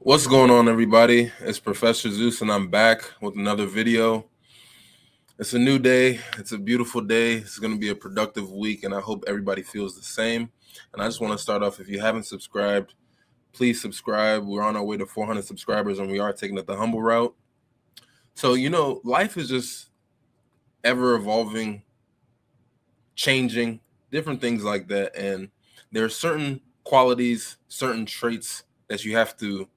What's going on, everybody? It's Professor Zeus, and I'm back with another video. It's a new day. It's a beautiful day. It's going to be a productive week, and I hope everybody feels the same. And I just want to start off, if you haven't subscribed, please subscribe. We're on our way to 400 subscribers, and we are taking it the humble route. So, life is just ever evolving, changing, different things like that. And there are certain qualities, certain traits that you have to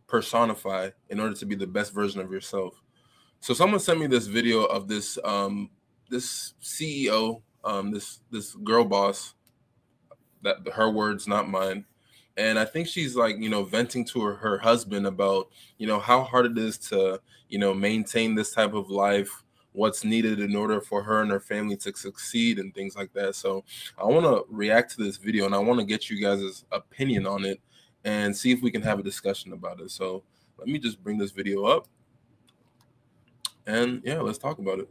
personify in order to be the best version of yourself. So someone sent me this video of this this CEO, this girl boss, that her words, not mine. And I think she's like, venting to her husband about, how hard it is to, maintain this type of life, what's needed in order for her and her family to succeed and things like that. So I want to react to this video, and I want to get you guys' opinion on it and see if we can have a discussion about it. So let me just bring this video up. And yeah, let's talk about it.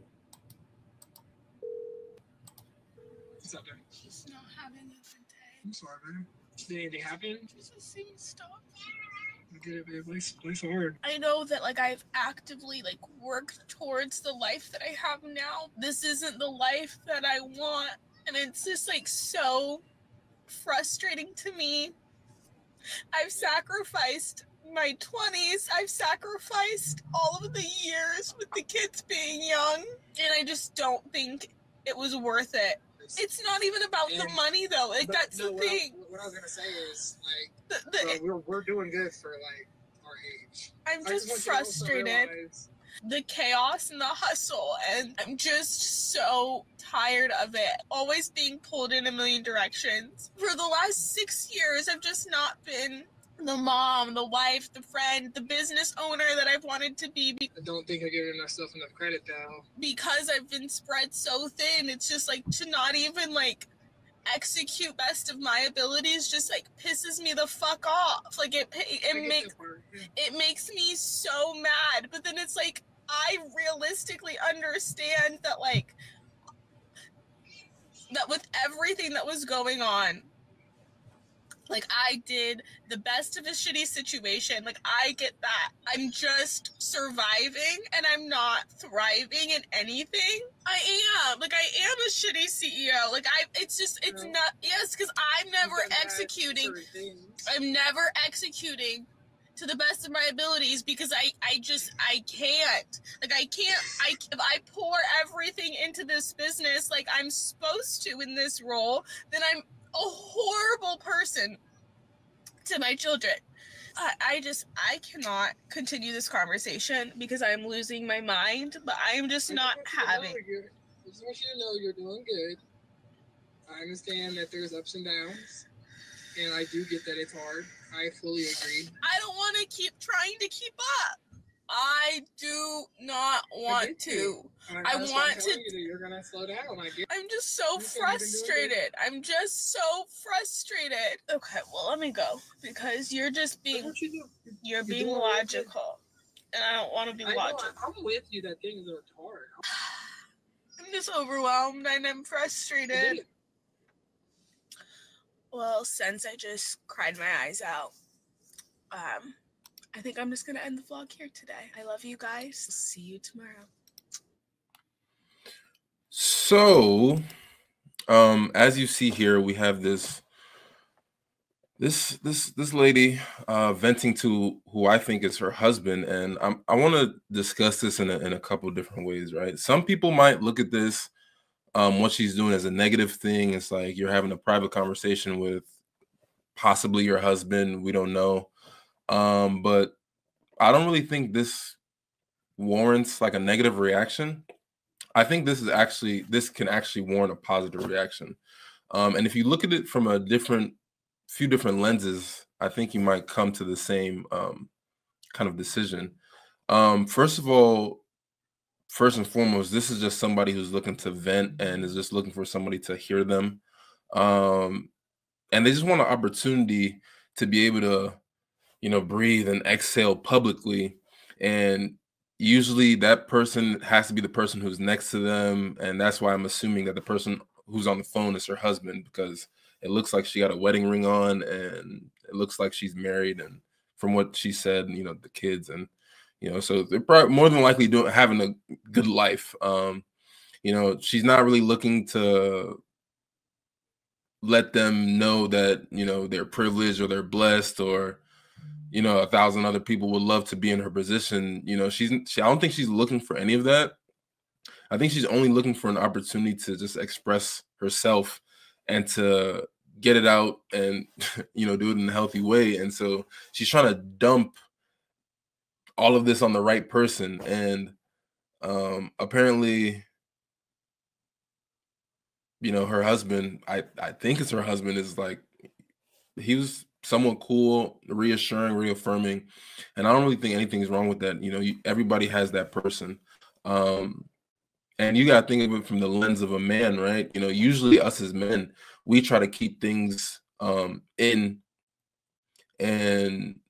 What's up, man? Just not having a good day. I'm sorry, man. Did anything happen? Just the same stuff. I get it, man. Life's hard. I know that I've actively worked towards the life that I have now. This isn't the life that I want, and it's just so frustrating to me. I've sacrificed my 20s. I've sacrificed all of the years with the kids being young, and I just don't think it was worth it. It's not even about the money, though. That's the thing. What I was gonna say is, we're doing good for our age. I'm just frustrated. The chaos and the hustle, and I'm just so tired of it. Always being pulled in a million directions. For the last 6 years, I've just not been the mom, the wife, the friend, the business owner that I've wanted to be. I don't think I give myself enough credit, though. Because I've been spread so thin, it's just to not even execute best of my abilities just pisses me the fuck off. It makes me so mad. But then it's I realistically understand that that with everything that was going on, I did the best of a shitty situation. I get that. I'm just surviving and I'm not thriving in anything. I am a shitty CEO. Because I'm never executing. I'm never executing to the best of my abilities because I can't. If I pour everything into this business I'm supposed to in this role, then I'm a horrible person to my children. I cannot continue this conversation because I'm losing my mind, but I'm just not having. I just want you to know you're doing good. I understand that there's ups and downs, and I do get that it's hard. I fully agree. I don't want to keep trying to keep up. I do not want to. I want to. You're gonna slow down. I'm just so frustrated. I'm just so frustrated. Okay, well, let me go because you're just being. You're being logical, and I don't want to be logical. I'm with you that things are hard. I'm just overwhelmed and I'm frustrated. Well, since I just cried my eyes out, I think I'm just going to end the vlog here today. I love you guys. See you tomorrow. So, as you see here, we have this lady venting to who I think is her husband, and I want to discuss this in a couple different ways, right? Some people might look at this, what she's doing, as a negative thing. It's you're having a private conversation with possibly your husband. We don't know. But I don't really think this warrants a negative reaction. I think this can actually warrant a positive reaction. And if you look at it from a few different lenses, I think you might come to the same kind of decision. First and foremost, this is just somebody who's looking to vent and is just looking for somebody to hear them. And they just want an opportunity to be able to breathe and exhale publicly. And usually that person has to be the person who's next to them. And that's why I'm assuming that the person who's on the phone is her husband, because it looks like she got a wedding ring on and it looks like she's married and from what she said, the kids, and so they're probably more than likely having a good life. She's not really looking to let them know that they're privileged or they're blessed, or 1,000 other people would love to be in her position. I don't think she's looking for any of that. I think she's only looking for an opportunity to just express herself and to get it out and do it in a healthy way. And so she's trying to dump all of this on the right person. And apparently, her husband, I think it's her husband, is like, he was somewhat cool, reassuring, reaffirming, and I don't really think anything's wrong with that. Everybody has that person, and you got to think of it from the lens of a man, right? Usually us as men, we try to keep things in, and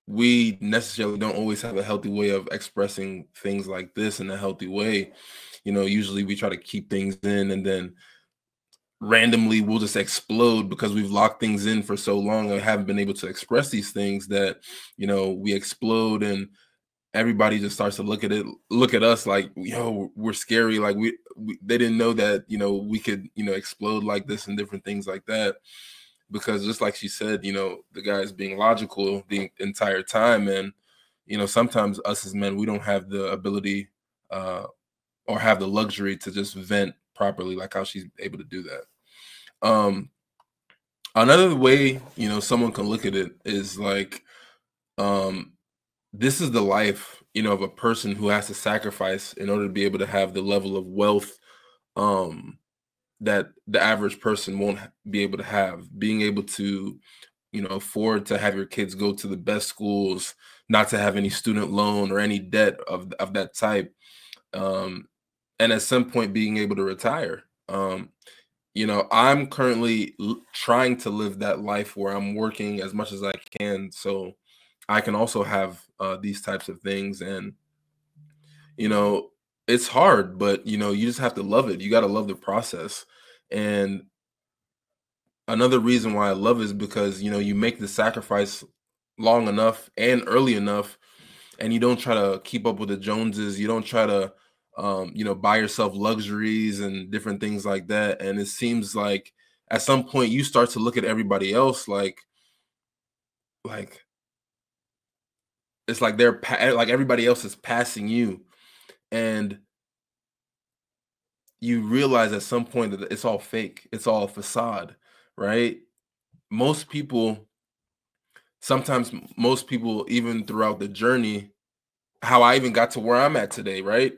we necessarily don't always have a healthy way of expressing things like this in a healthy way. Usually we try to keep things in, and then randomly we'll just explode because we've locked things in for so long and haven't been able to express these things that we explode, and everybody just starts to look at us like, we're scary, like they didn't know that we could explode like this and different things like that. Because just like she said, the guy's being logical the entire time, and sometimes us as men, we don't have the ability or have the luxury to just vent properly like how she's able to do that. Another way, someone can look at it is like, this is the life, of a person who has to sacrifice in order to be able to have the level of wealth that the average person won't be able to have. Being able to, afford to have your kids go to the best schools, not to have any student loan or any debt of that type, and at some point being able to retire. I'm currently trying to live that life where I'm working as much as I can, so I can also have these types of things. And it's hard, but you just have to love it. You got to love the process. And another reason why I love it is because you make the sacrifice long enough and early enough, and you don't try to keep up with the Joneses. You don't try to buy yourself luxuries and different things like that. And it seems like at some point you start to look at everybody else like it's like like everybody else is passing you, and you realize at some point that it's all fake. It's all a facade, right? Sometimes most people, even throughout the journey, how I even got to where I'm at today, right?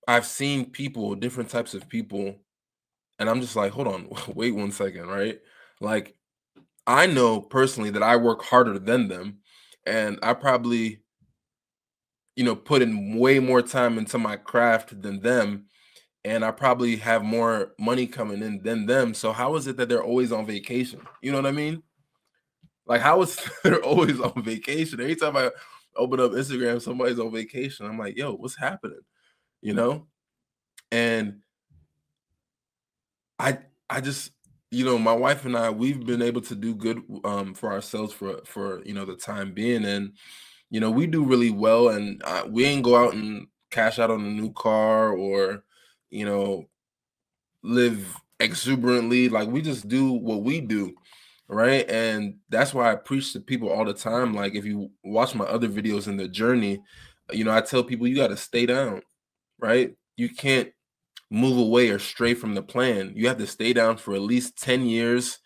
I've seen people, different types of people, and I'm just like, hold on, wait 1 second, right? Like, I know personally that I work harder than them, and I probably, put in way more time into my craft than them, and I probably have more money coming in than them. So how is it that they're always on vacation? You know what I mean? Like, how is they're always on vacation? Every time I open up Instagram, somebody's on vacation. I'm like, yo, what's happening? And I just, my wife and I, we've been able to do good for ourselves for the time being, and we do really well, and we ain't go out and cash out on a new car or live exuberantly. Like, we just do what we do, right? And that's why I preach to people all the time. Like, if you watch my other videos in the journey, I tell people you got to stay down, right? You can't move away or stray from the plan. You have to stay down for at least 10 years.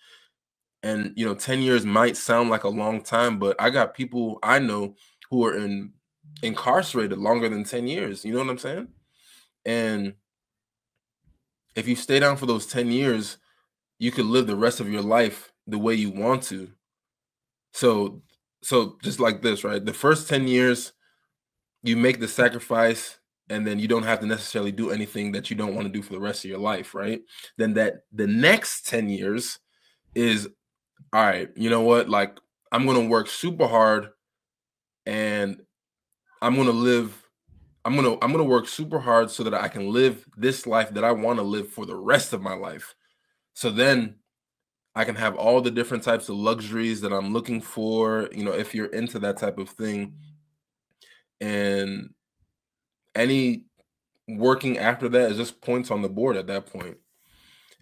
And 10 years might sound like a long time, but I got people I know who are incarcerated longer than 10 years. You know what I'm saying? And if you stay down for those 10 years, you could live the rest of your life the way you want to. So just like this, right? The first 10 years, you make the sacrifice, and then you don't have to necessarily do anything that you don't want to do for the rest of your life, right? Then the next 10 years is, all right, you know what? Like, I'm going to work super hard, and I'm going to work super hard so that I can live this life that I want to live for the rest of my life. So then I can have all the different types of luxuries that I'm looking for, you know, if you're into that type of thing. And any working after that is just points on the board at that point.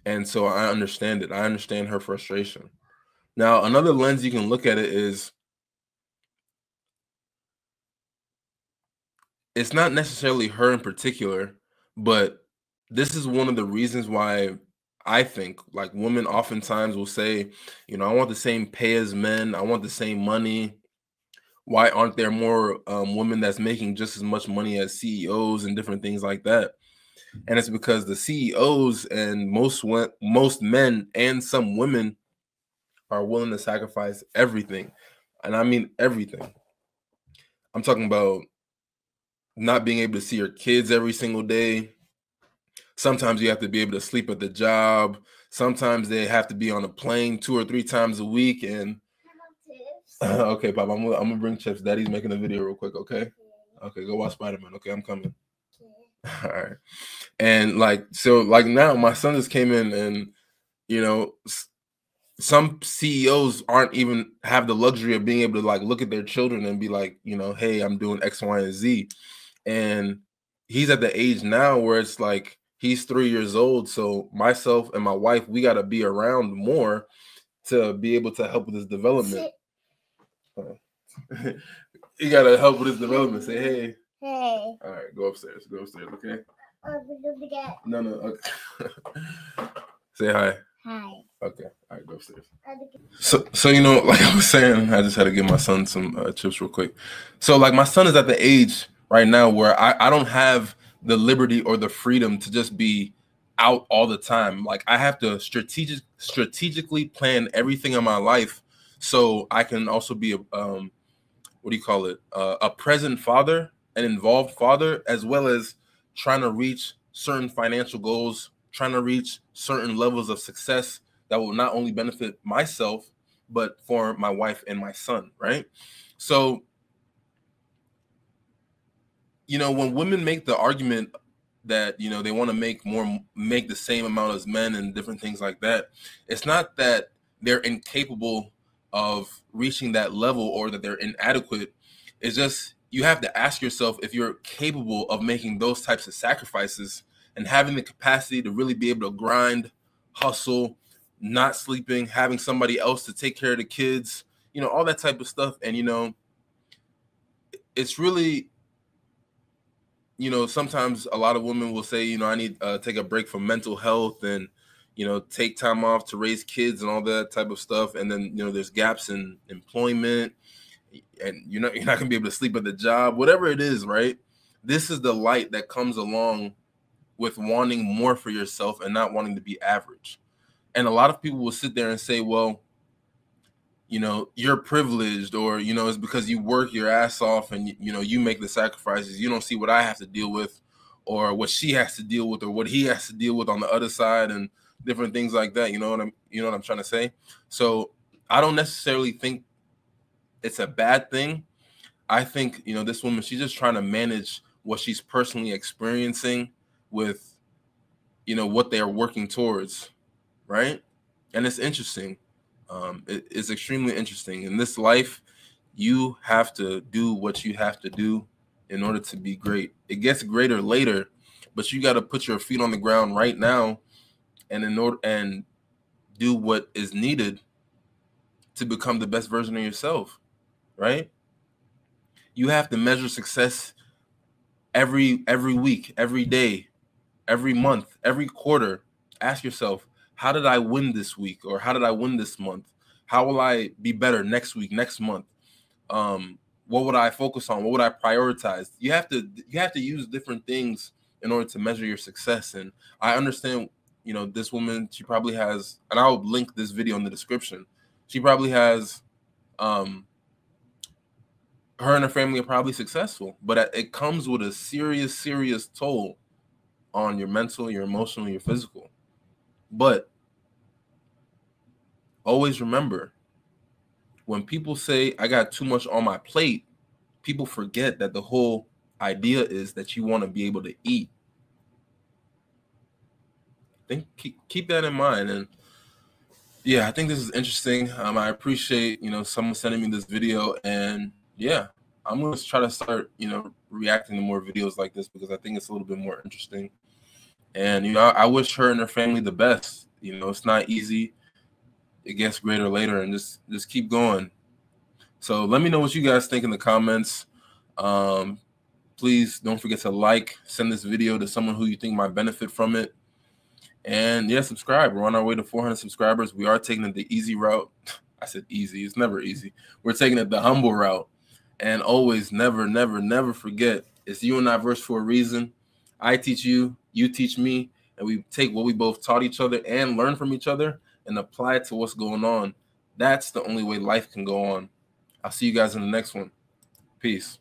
And so I understand it. I understand her frustration. Now, another lens you can look at it is, it's not necessarily her in particular, but this is one of the reasons why I think like women oftentimes will say, you know, I want the same pay as men. I want the same money. Why aren't there more women that's making just as much money as CEOs and different things like that? And it's because the CEOs and most men and some women are willing to sacrifice everything. And I mean everything. I'm talking about not being able to see your kids every single day. Sometimes you have to be able to sleep at the job. Sometimes they have to be on a plane 2 or 3 times a week. And okay, Pop, I'm gonna bring chips. Daddy's making a video real quick, okay? Okay, go watch Spider-Man. Okay, I'm coming. All right. And like, so like now my son just came in, and you know, some CEOs aren't even have the luxury of being able to like look at their children and be like, you know, hey, I'm doing X, Y, and Z. And he's at the age now where it's like he's 3 years old. So myself and my wife, we got to be around more to be able to help with his development. You got to help with his development. Say, hey. Hey. All right, go upstairs. Go upstairs, okay? No. Okay. Say hi. Hi. Okay. All right, go upstairs. So you know, like I was saying, I just had to give my son some chips real quick. So like my son is at the age right now where I don't have the liberty or the freedom to just be out all the time. Like I have to strategically plan everything in my life so I can also be a present father, an involved father, as well as trying to reach certain financial goals, trying to reach certain levels of success that will not only benefit myself, but for my wife and my son, right? So, you know, when women make the argument that, you know, they want to make the same amount as men and different things like that, it's not that they're incapable of reaching that level or that they're inadequate. It's just you have to ask yourself if you're capable of making those types of sacrifices and having the capacity to really be able to grind, hustle, not sleeping, having somebody else to take care of the kids, you know, all that type of stuff. And, you know, it's really, you know, sometimes a lot of women will say, you know, I need to take a break from mental health and, you know, take time off to raise kids and all that type of stuff. And then, you know, there's gaps in employment and you're not going to be able to sleep at the job, whatever it is, right? This is the light that comes along with wanting more for yourself and not wanting to be average. And a lot of people will sit there and say, well, you know, you're privileged, or, you know, it's because you work your ass off and, you know, you make the sacrifices. You don't see what I have to deal with or what she has to deal with or what he has to deal with on the other side and different things like that. You know what I'm trying to say? So I don't necessarily think it's a bad thing. I think, you know, this woman, she's just trying to manage what she's personally experiencing with, you know, what they're working towards. Right. And it's interesting. It's extremely interesting. In this life, you have to do what you have to do in order to be great. It gets greater later, but you got to put your feet on the ground right now and do what is needed to become the best version of yourself, right? You have to measure success every week, every day, every month, every quarter. Ask yourself, how did I win this week? Or how did I win this month? How will I be better next week, next month? What would I focus on? What would I prioritize? You have to use different things in order to measure your success. And I understand, you know, this woman, she probably has, and I'll link this video in the description. She probably has, her and her family are probably successful, but it comes with a serious toll on your mental, your emotional, your physical. But always remember, when people say I got too much on my plate, people forget that the whole idea is that you want to be able to eat. Keep that in mind. And Yeah, I think this is interesting. I appreciate, someone sending me this video, and yeah, I'm going to try to start, reacting to more videos like this because I think it's a little bit more interesting. And, I wish her and her family the best. It's not easy. It gets greater later, and just keep going. So let me know what you guys think in the comments. Please don't forget to like, send this video to someone who you think might benefit from it. And yeah, subscribe. We're on our way to 400 subscribers. We are taking it the easy route. I said easy. It's never easy. We're taking it the humble route. And always, never, never, never forget, it's you and I verse for a reason. I teach you, you teach me, and we take what we both taught each other and learn from each other and apply it to what's going on. That's the only way life can go on. I'll see you guys in the next one. Peace.